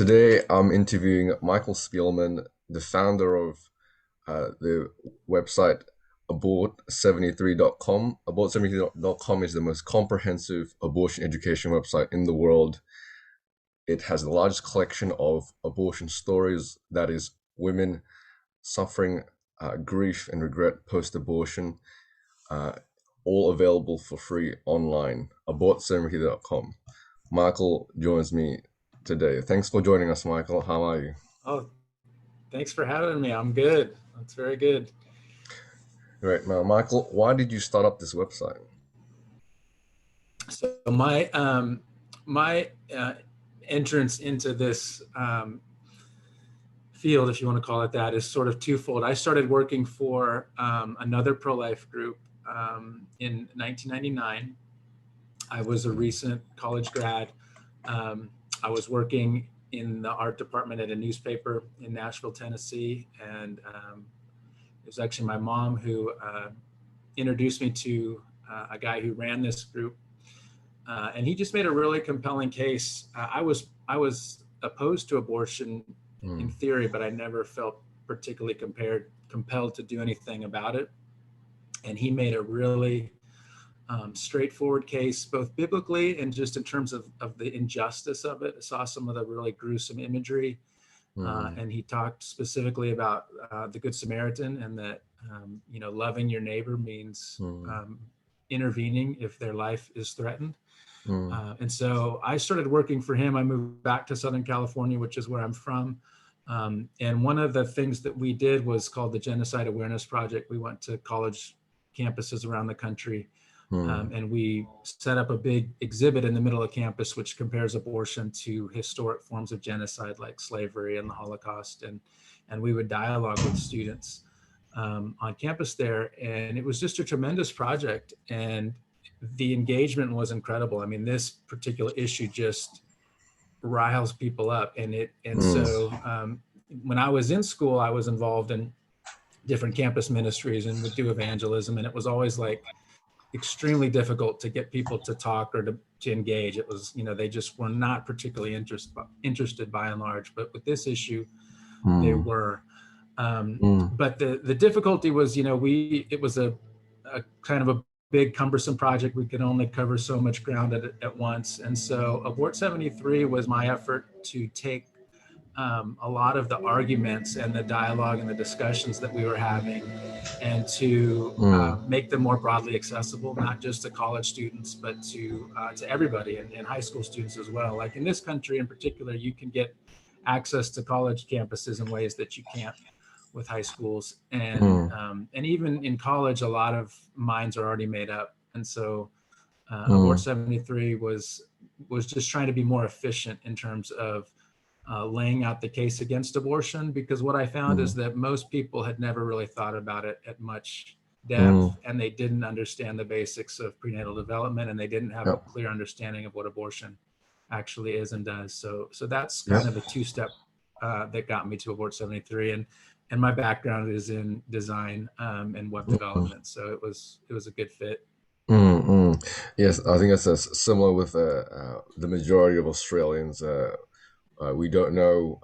Today, I'm interviewing Michael Spielman, the founder of the website abort73.com. Abort73.com is the most comprehensive abortion education website in the world. It has the largest collection of abortion stories, that is, women suffering grief and regret post-abortion, uh, all available for free online. Abort73.com. Michael joins me today. Thanks for joining us, Michael. How are you? Oh, thanks for having me. I'm good. That's very good. Great. Now, Michael, why did you start up this website? So my entrance into this field, if you want to call it that, is sort of twofold. I started working for another pro-life group in 1999. I was a recent college grad. I was working in the art department at a newspaper in Nashville, Tennessee, and it was actually my mom who introduced me to a guy who ran this group, and he just made a really compelling case. I was opposed to abortion in Mm, theory, but I never felt particularly compelled to do anything about it. And he made a really straightforward case, both biblically and just in terms of the injustice of it. I saw some of the really gruesome imagery, mm, and he talked specifically about the Good Samaritan, and that loving your neighbor means mm, intervening if their life is threatened. mm, And so I started working for him. I moved back to Southern California, which is where I'm from. And one of the things that we did was called the Genocide Awareness Project. We went to college campuses around the country, mm, and we set up a big exhibit in the middle of campus, which compares abortion to historic forms of genocide like slavery and the Holocaust. And we would dialogue with students on campus there. And it was just a tremendous project. And the engagement was incredible. I mean, this particular issue just riles people up. And mm, so when I was in school, I was involved in different campus ministries and would do evangelism. And it was always like extremely difficult to get people to talk or to engage. It was, they just were not particularly interested by and large. But with this issue, they mm, were. mm, But the difficulty was, it was a kind of a big cumbersome project. We could only cover so much ground at once. And so Abort 73 was my effort to take a lot of the arguments and the dialogue and the discussions that we were having, and to mm, make them more broadly accessible, not just to college students, but to everybody, and high school students as well. Like in this country in particular, you can get access to college campuses in ways that you can't with high schools, mm, and even in college, a lot of minds are already made up. And so Abort mm, 73 was just trying to be more efficient in terms of laying out the case against abortion, because what I found is mm, that most people had never really thought about it at much depth, mm. and they didn't understand the basics of prenatal development, and they didn't have a Yep. clear understanding of what abortion actually is and does. So that's Yep. kind of the two-step that got me to Abort 73, and my background is in design and web Mm, development, so it was a good fit. mm, mm. Yes, I think it's similar with the majority of Australians. We don't know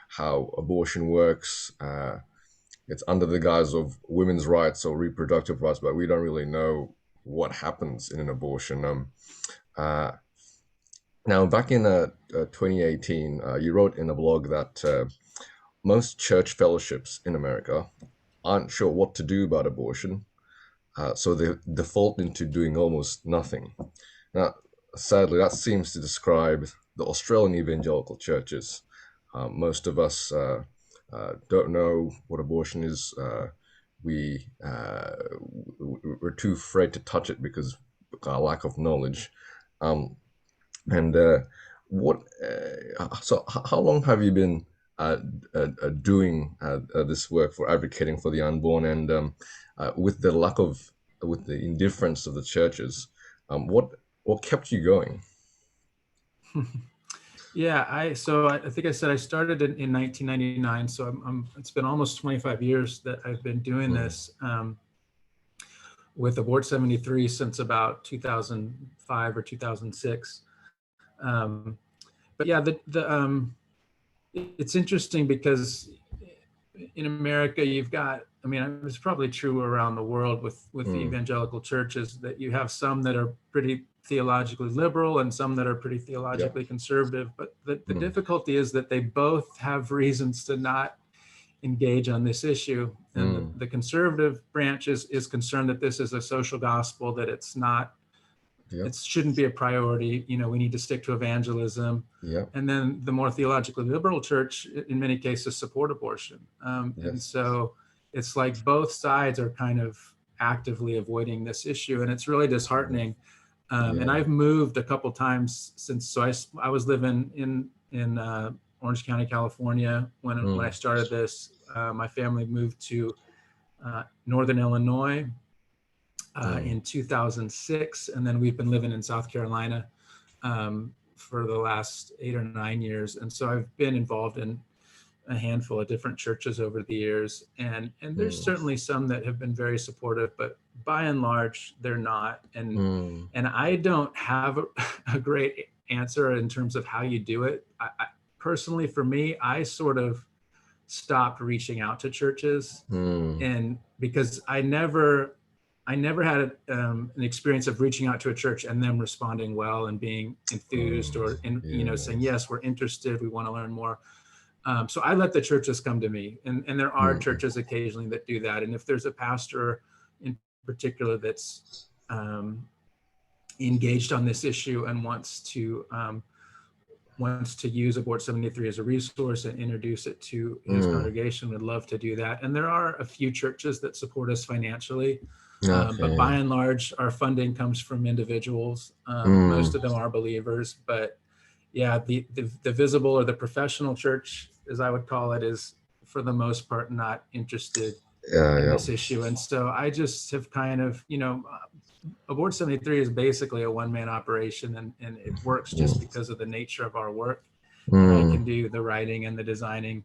how abortion works. It's under the guise of women's rights or reproductive rights, but we don't really know what happens in an abortion. Uh, Now, back in 2018, you wrote in a blog that most church fellowships in America aren't sure what to do about abortion, so they default into doing almost nothing. Now, sadly, that seems to describe the Australian evangelical churches. Most of us don't know what abortion is. We we're too afraid to touch it because of our lack of knowledge. Um, and what? How long have you been doing this work for advocating for the unborn? And with the lack of, with the indifference of the churches, what kept you going? Yeah, I think I said I started in 1999, so it's been almost 25 years that I've been doing Mm, this with Abort 73 since about 2005 or 2006. Um, but yeah, it's interesting because in America, you've got, I mean, it's probably true around the world with the Mm. evangelical churches, that you have some that are pretty theologically liberal and some that are pretty Yep. theologically conservative. But the Mm. difficulty is that they both have reasons to not engage on this issue. And Mm. the conservative branch is concerned that this is a social gospel, that it's not, Yep. it shouldn't be a priority. You know, we need to stick to evangelism. Yep. And then the more theologically liberal church, in many cases, support abortion. And Yes. so it's like both sides are kind of actively avoiding this issue, and it's really Yeah. disheartening. And Yeah. I've moved a couple times since. So I was living in Orange County, California when I Mm. started this. My family moved to Northern Illinois Mm. in 2006, and then we've been living in South Carolina for the last 8 or 9 years. And so I've been involved in a handful of different churches over the years, and there's Mm. certainly some that have been very supportive, but by and large, they're not. Mm. And I don't have a great answer in terms of how you do it. Personally, for me, I sort of stopped reaching out to churches, Mm. and because I never had an experience of reaching out to a church and them responding well and being enthused, Mm. or saying, Yes. yes, we're interested, we want to learn more. So I let the churches come to me, and there are Mm. churches occasionally that do that. And if there's a pastor in particular that's um, engaged on this issue and wants to use Abort 73 as a resource and introduce it to his Mm. congregation, would love to do that. And there are a few churches that support us financially, but by Okay. and large, our funding comes from individuals. Mm. Most of them are believers, but yeah, the visible or the professional church, as I would call it, is for the most part not interested Yeah. in Yeah. this issue. And so I just have kind of, Abort 73 is basically a one-man operation, and it works just Mm. because of the nature of our work. And I Mm. can do the writing and the designing.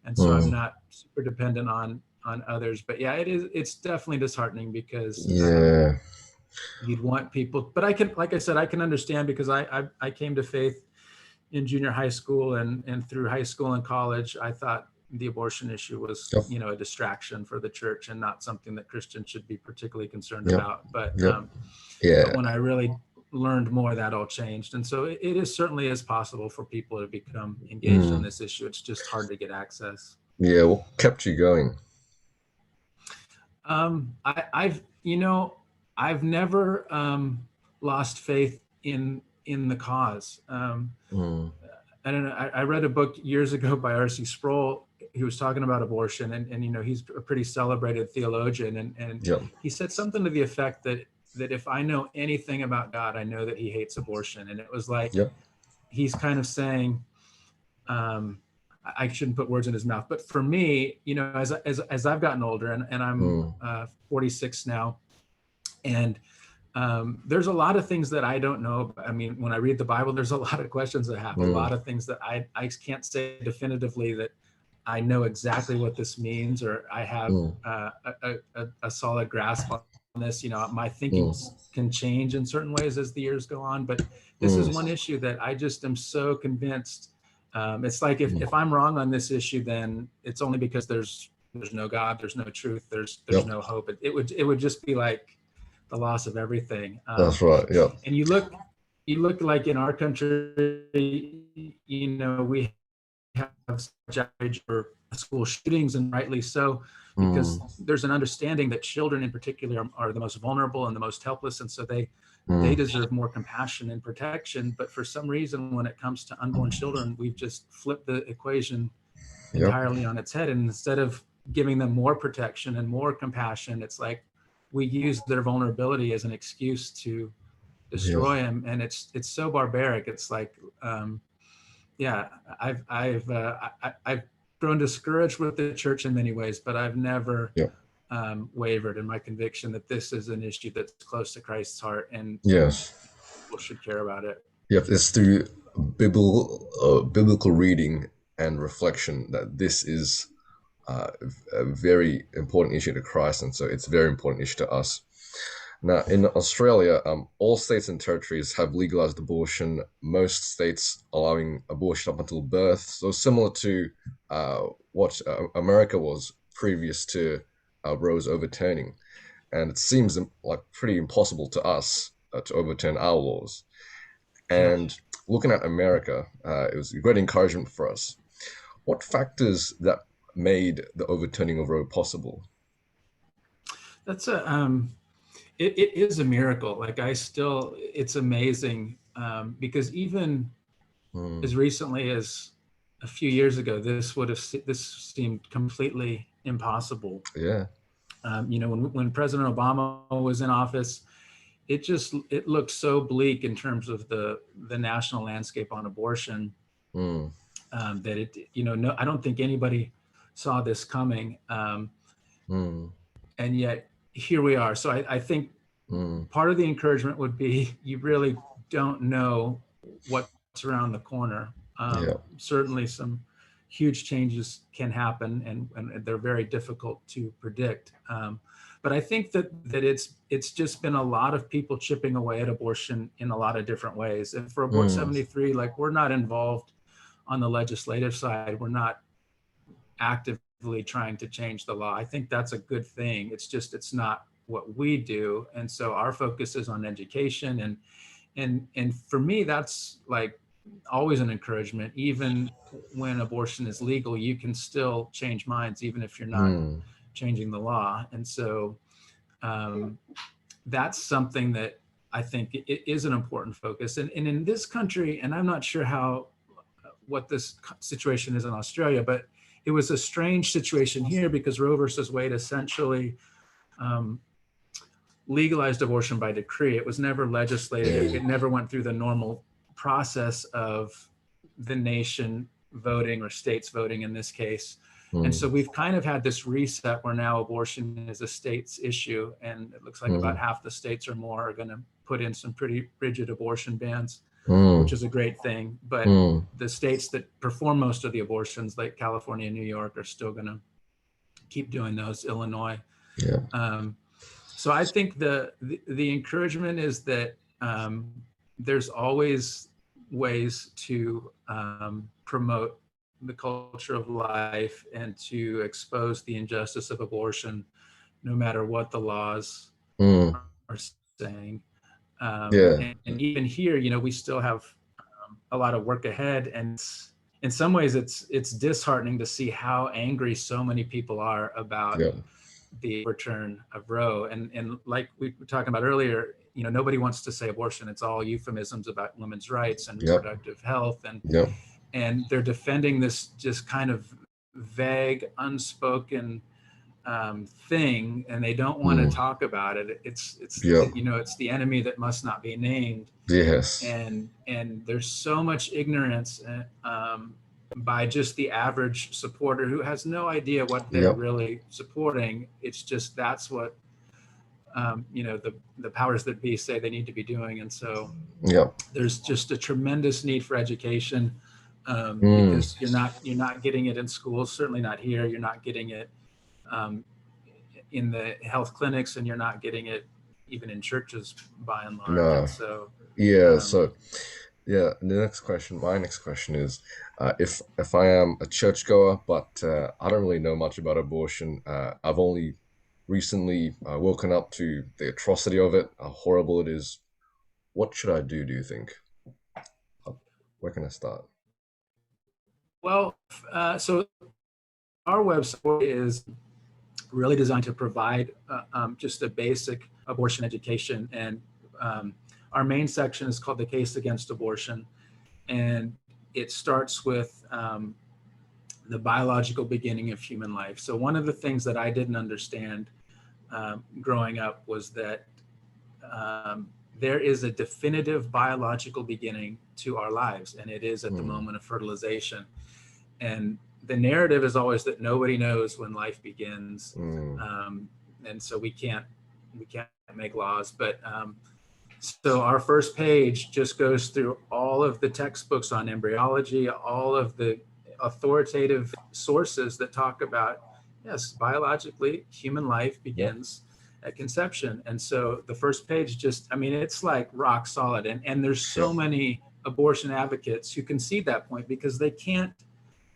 And so I'm Mm. not super dependent on others. But yeah, it's definitely disheartening because Yeah. you'd want people, but I can, like I said, I can understand, because I came to faith in junior high school, and through high school and college, I thought the abortion issue was, Yep. a distraction for the church and not something that Christians should be particularly concerned Yep. about. Yep. But Yeah. when I really learned more, that all changed. And so it is certainly is possible for people to become engaged on Mm. this issue. It's just hard to get access. Yeah. What kept you going? I've I've never lost faith in the cause. Mm. I don't know. I read a book years ago by R.C. Sproul. He was talking about abortion, and he's a pretty celebrated theologian, and Yep. he said something to the effect that if I know anything about God, I know that He hates abortion. And it was like Yep. he's kind of saying, um, I shouldn't put words in his mouth, but for me, as I've gotten older, and I'm Mm. 46 now, and there's a lot of things that I don't know. I mean, when I read the Bible, there's a lot of questions I have, a Mm. lot of things that I can't say definitively that I know exactly what this means, or I have Mm. a solid grasp on this. My thinking Mm. can change in certain ways as the years go on, but this is Mm. one issue that I just am so convinced. It's like Mm. if I'm wrong on this issue, then it's only because there's no God, there's no truth, there's Yep. no hope. It would just be like the loss of everything. That's right. Yep. And you look like in our country, we have such outrage for school shootings, and rightly so, Mm. because there's an understanding that children in particular are the most vulnerable and the most helpless, and so they Mm. deserve more compassion and protection. But for some reason, when it comes to unborn children, we've just flipped the equation Yep. entirely on its head. And instead of giving them more protection and more compassion, it's like we use their vulnerability as an excuse to Yes. destroy them. And it's so barbaric. It's like, yeah, I've grown discouraged with the church in many ways, but I've never Yep. wavered in my conviction that this is an issue that's close to Christ's heart, and Yes. people should care about it. Yep. It's through biblical reading and reflection that this is a very important issue to Christ, and so it's a very important issue to us. Now, in Australia, all states and territories have legalized abortion, most states allowing abortion up until birth. So, similar to what America was previous to Roe's overturning. And it seems like pretty impossible to us to overturn our laws. Yeah, And looking at America, it was a great encouragement for us. What factors that made the overturning of Roe possible? that's it is a miracle. Like it's amazing because even Mm, as recently as a few years ago, this seemed completely impossible. yeah. When President Obama was in office, it looked so bleak in terms of the national landscape on abortion, Mm, that no, I don't think anybody saw this coming, mm, and yet here we are. So I think mm, part of the encouragement would be you really don't know what's around the corner. yeah. Certainly, some huge changes can happen, and they're very difficult to predict. But I think that it's just been a lot of people chipping away at abortion in a lot of different ways. And for Abort Mm, 73, like we're not involved on the legislative side. We're not actively trying to change the law. I think that's a good thing. It's not what we do, and so our focus is on education, and for me that's like always an encouragement. Even when abortion is legal, you can still change minds even if you're not mm, changing the law. And so um, that's something that I think it is an important focus. And in this country, and I'm not sure how what this situation is in Australia, but it was a strange situation here because Roe versus Wade essentially um, legalized abortion by decree. It was never legislated. yeah. It never went through the normal process of the nation voting or states voting in this case. And Mm, so we've kind of had this reset where now abortion is a state's issue. And it looks like about mm, half the states or more are going to put in some pretty rigid abortion bans, which mm, is a great thing. But mm, the states that perform most of the abortions, like California and New York, are still going to keep doing those, Illinois. yeah. Um, so I think the encouragement is that there's always ways to promote the culture of life and to expose the injustice of abortion, no matter what the laws Mm, are saying. yeah. And even here, we still have a lot of work ahead, and in some ways, it's disheartening to see how angry so many people are about Yeah. the return of Roe. And like we were talking about earlier, nobody wants to say abortion. It's all euphemisms about women's rights and Yep. reproductive health, Yep. and they're defending this just kind of vague, unspoken thing, and they don't want to Mm, talk about it. yep. It's the enemy that must not be named, Yes. and there's so much ignorance by just the average supporter who has no idea what they're Yep. really supporting. It's just that's what the powers that be say they need to be doing. And so Yep. there's just a tremendous need for education, Mm, because you're not getting it in schools, certainly not here. You're not getting it um, in the health clinics, and you're not getting it even in churches by and large. And no. so Yeah. um, So, yeah. My next question is, if I am a churchgoer, but I don't really know much about abortion. I've only recently woken up to the atrocity of it, how horrible it is. What should I do? Do you think? Where can I start? well, so our website is really designed to provide just a basic abortion education. And our main section is called The Case Against Abortion. And it starts with the biological beginning of human life. So, one of the things that I didn't understand growing up was that um, there is a definitive biological beginning to our lives, and it is at the Mm, moment of fertilization. And the narrative is always that nobody knows when life begins, mm, um, and so we can't make laws. But so our first page just goes through all of the textbooks on embryology, all of the authoritative sources that talk about, yes, biologically human life yep. begins at conception. And so the first page just, I mean, it's like rock solid. And there's so Yep. many abortion advocates who concede that point because they can't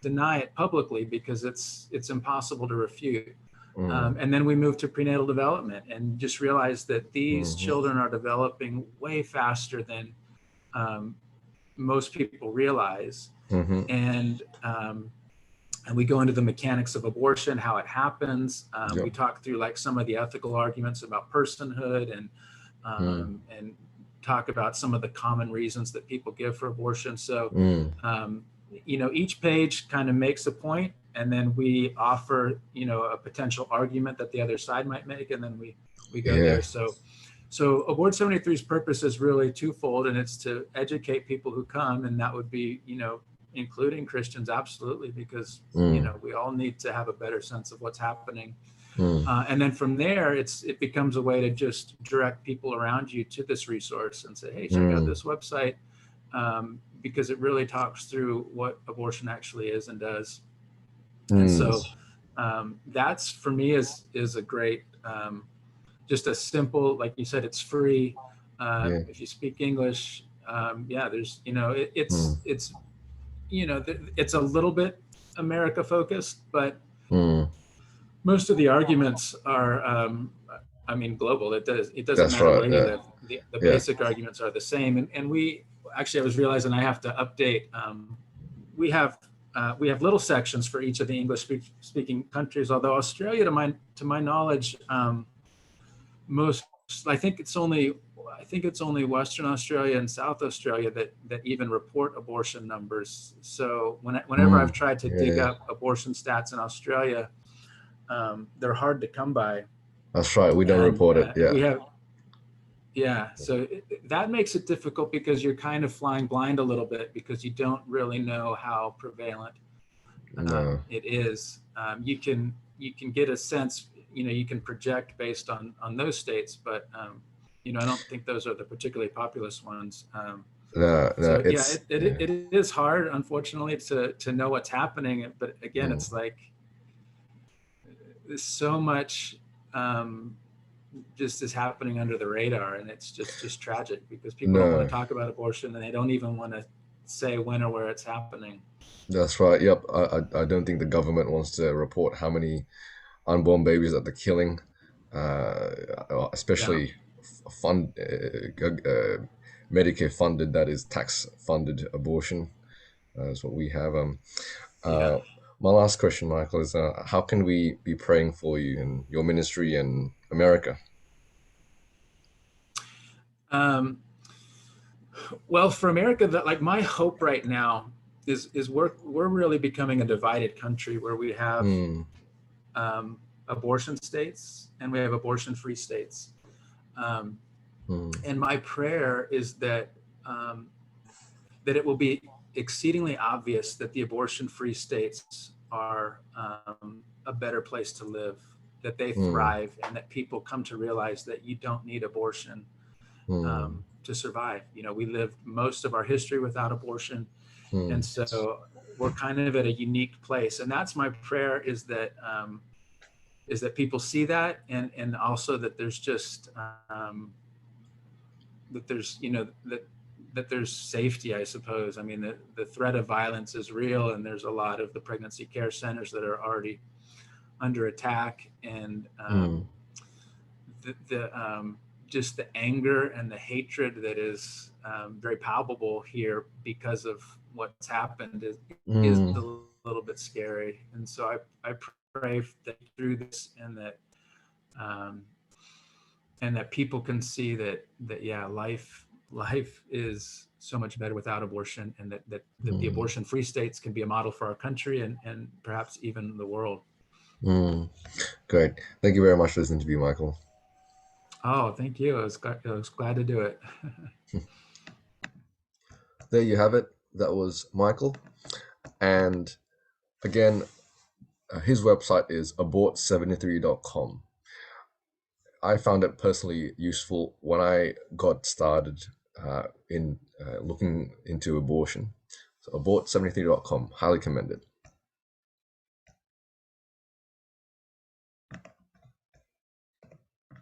deny it publicly because it's impossible to refute. Mm. And then we move to prenatal development and just realize that these Mm-hmm. children are developing way faster than um, most people realize. Mm-hmm. And we go into the mechanics of abortion, how it happens. We Yep. talk through like some of the ethical arguments about personhood Mm. and talk about some of the common reasons that people give for abortion. So, Mm. each page kind of makes a point, and then we offer, a potential argument that the other side might make, and then we go Yeah. there. So Abort 73's purpose is really twofold, and it's to educate people who come, and that would be, including Christians, absolutely, because, Mm. we all need to have a better sense of what's happening. Mm. And then from there, it becomes a way to just direct people around you to this resource and say, hey, check out Mm. this website, because it really talks through what abortion actually is and does. And Mm. so that's, for me, is a great, just a simple, like you said, it's free. Yeah. If you speak English, there's, Mm. it's, it's a little bit America focused, but Mm. most of the arguments are, I mean, global. It doesn't That's matter right. where you Yeah. live. The Yeah. basic arguments are the same. And we actually, I was realizing I have to update. We have little sections for each of the English speaking countries. Although Australia, to my knowledge, most I think it's only Western Australia and South Australia that even report abortion numbers. So whenever I've Mm. tried to dig Yeah. up abortion stats in Australia, they're hard to come by. That's right. We don't And report it. Yeah. we have, so that makes it difficult because you're kind of flying blind a little bit because you don't really know how prevalent No. it is. You can get a sense, you can project based on those states, but I don't think those are the particularly populous ones. No. No. So yeah, It's yeah. it is hard, unfortunately, to know what's happening. But again, Mm. it's like there's so much just is happening under the radar, and it's just tragic because people don't want No. to talk about abortion, and they don't even want to say when or where it's happening. That's right. Yep. I don't think the government wants to report how many unborn babies that they're killing, Yeah, especially fund Medicare funded, that is tax funded abortion. Is what we have. yeah. Uh, my last question, Michael, is how can we be praying for you and your ministry in America? Um, well, for America, that like my hope right now is we're really becoming a divided country where we have Mm. abortion states and we have abortion-free states. Um, Mm. and my prayer is um, that it will be exceedingly obvious that the abortion-free states are a better place to live, that they Mm. thrive, and that people come to realize that you don't need abortion Mm. to survive. We lived most of our history without abortion, Mm. and so we're kind of at a unique place. And that's my prayer, is that people see that, and also that there's just that there's that there's safety, I suppose. I mean, the threat of violence is real, and there's a lot of the pregnancy care centers that are already under attack, and Mm. just the anger and the hatred that is very palpable here because of what's happened is Mm. a little bit scary. And so I pray that through this, um, and that people can see that yeah, life is so much better without abortion, and that the Mm. abortion free states can be a model for our country and perhaps even the world. Mm. Great. Thank you very much for this interview, Michael. Oh, thank you. I was glad to do it. There you have it. That was Michael. And again, his website is abort73.com. I found it personally useful when I got started in looking into abortion. So abort73.com, highly commended.